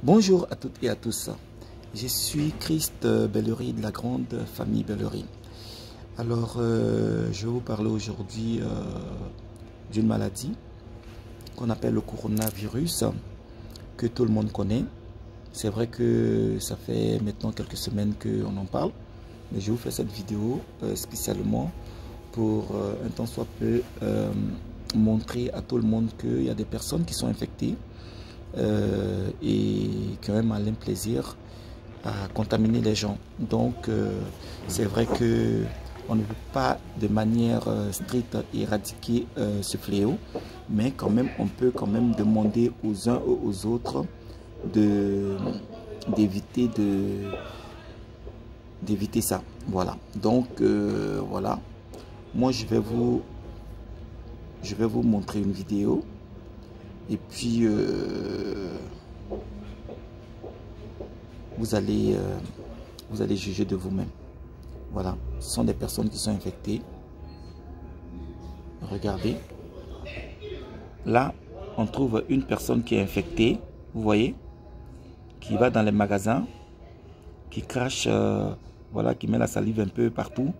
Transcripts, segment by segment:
Bonjour à toutes et à tous. Je suis Christ Bellery de la grande famille Bellery. Alors, je vais vous parler aujourd'hui d'une maladie qu'on appelle le coronavirus, que tout le monde connaît. C'est vrai que ça fait maintenant quelques semaines qu'on en parle, mais je vous fais cette vidéo spécialement pour un tant soit peu montrer à tout le monde qu'il y a des personnes qui sont infectées et qui ont un malin plaisir à contaminer les gens. Donc c'est vrai que on ne peut pas de manière stricte éradiquer ce fléau, mais quand même on peut quand même demander aux uns et aux autres d'éviter ça. Voilà. Donc voilà. Moi je vais vous montrer une vidéo et puis vous allez juger de vous-même. Voilà, ce sont des personnes qui sont infectées. Regardez. Là, on trouve une personne qui est infectée, vous voyez, qui va dans les magasins, qui crache, voilà, qui met la salive un peu partout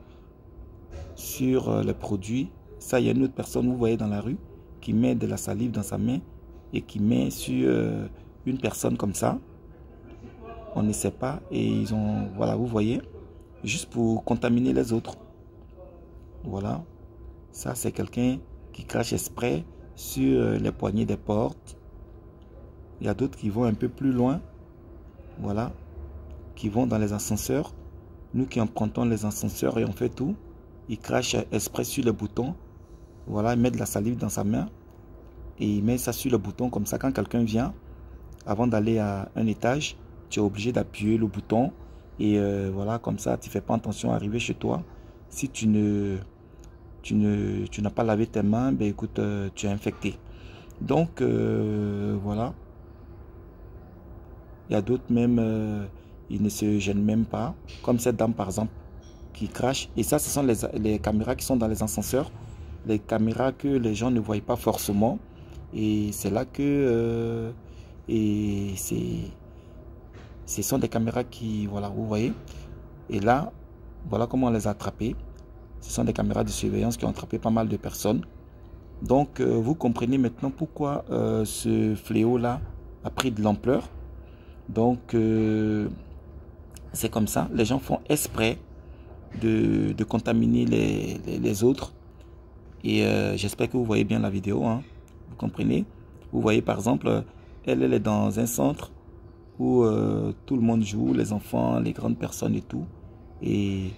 sur les produits. Ça, il y a une autre personne, vous voyez, dans la rue, qui met de la salive dans sa main et qui met sur une personne comme ça. On ne sait pas et ils ont, voilà, vous voyez, juste pour contaminer les autres. Voilà, ça c'est quelqu'un qui crache exprès sur les poignées des portes. Il y a d'autres qui vont un peu plus loin, voilà, qui vont dans les ascenseurs. Nous qui empruntons les ascenseurs et on fait tout, il crache exprès sur le bouton. Voilà, il met de la salive dans sa main et il met ça sur le bouton comme ça. Quand quelqu'un vient, avant d'aller à un étage, tu es obligé d'appuyer le bouton et voilà, comme ça tu fais pas attention à arriver chez toi. Si tu n'as pas lavé tes mains, ben écoute, tu es infecté. Donc voilà, il y a d'autres même, ils ne se gênent même pas, comme cette dame par exemple qui crache. Et ça, ce sont les caméras qui sont dans les ascenseurs, les caméras que les gens ne voient pas forcément. Et c'est là que ce sont des caméras qui, voilà, vous voyez. Et là, voilà comment on les a attrapés. Ce sont des caméras de surveillance qui ont attrapé pas mal de personnes. Donc, vous comprenez maintenant pourquoi ce fléau-là a pris de l'ampleur. Donc, c'est comme ça. Les gens font exprès de contaminer les autres. Et j'espère que vous voyez bien la vidéo, hein. Vous comprenez? Vous voyez par exemple, elle est dans un centre où tout le monde joue, les enfants, les grandes personnes et tout. Et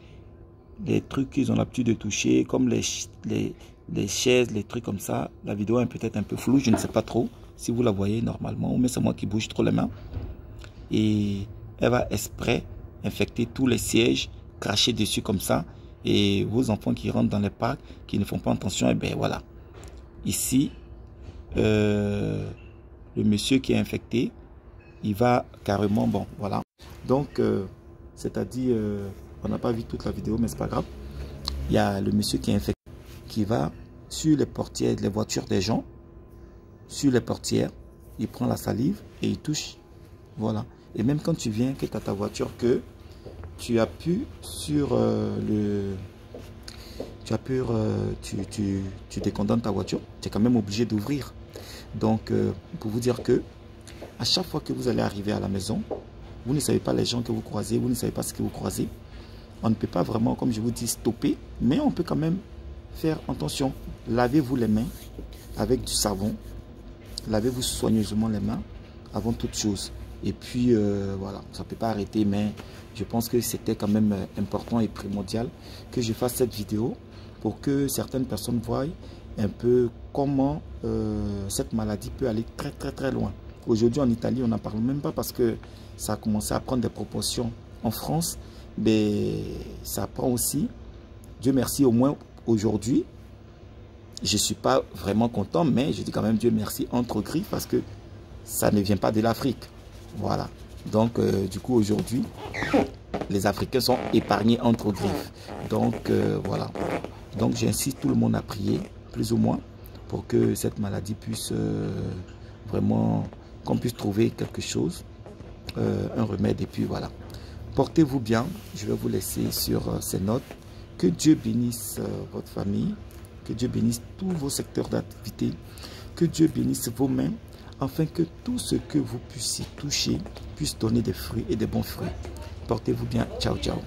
les trucs qu'ils ont l'habitude de toucher, comme les chaises, les trucs comme ça. La vidéo est peut-être un peu floue, je ne sais pas trop si vous la voyez normalement, mais c'est moi qui bouge trop les mains. Et elle va exprès infecter tous les sièges, cracher dessus comme ça. Et vos enfants qui rentrent dans les parcs, qui ne font pas attention, et bien voilà. Ici, le monsieur qui est infecté, il va carrément, bon, voilà. Donc, c'est-à-dire, on n'a pas vu toute la vidéo, mais c'est pas grave. Il y a le monsieur qui est infecté, qui va sur les portières, les voitures des gens, sur les portières, il prend la salive et il touche. Voilà. Et même quand tu viens, que tu as ta voiture, que tu appuies sur tu décondennes ta voiture, tu es quand même obligé d'ouvrir. Donc, pour vous dire que à chaque fois que vous allez arriver à la maison, vous ne savez pas les gens que vous croisez, vous ne savez pas ce que vous croisez. On ne peut pas vraiment, comme je vous dis, stopper, mais on peut quand même faire attention. Lavez-vous les mains avec du savon. Lavez-vous soigneusement les mains avant toute chose. Et puis, voilà, ça ne peut pas arrêter, mais je pense que c'était quand même important et primordial que je fasse cette vidéo pour que certaines personnes voient un peu comment cette maladie peut aller très, très, très loin. Aujourd'hui, en Italie, on n'en parle même pas parce que ça a commencé à prendre des proportions. En France, mais ça prend aussi. Dieu merci, au moins aujourd'hui, je ne suis pas vraiment content, mais je dis quand même Dieu merci entre griffes parce que ça ne vient pas de l'Afrique. Voilà. Donc, du coup, aujourd'hui, les Africains sont épargnés entre griffes. Donc, voilà. Donc, j'incite tout le monde à prier, plus ou moins, pour que cette maladie puisse vraiment, qu'on puisse trouver quelque chose un remède et puis voilà. Portez-vous bien. Je vais vous laisser sur ces notes. Que Dieu bénisse votre famille. Que Dieu bénisse tous vos secteurs d'activité. Que Dieu bénisse vos mains. Afin que tout ce que vous puissiez toucher puisse donner des fruits et des bons fruits. Portez-vous bien. Ciao, ciao.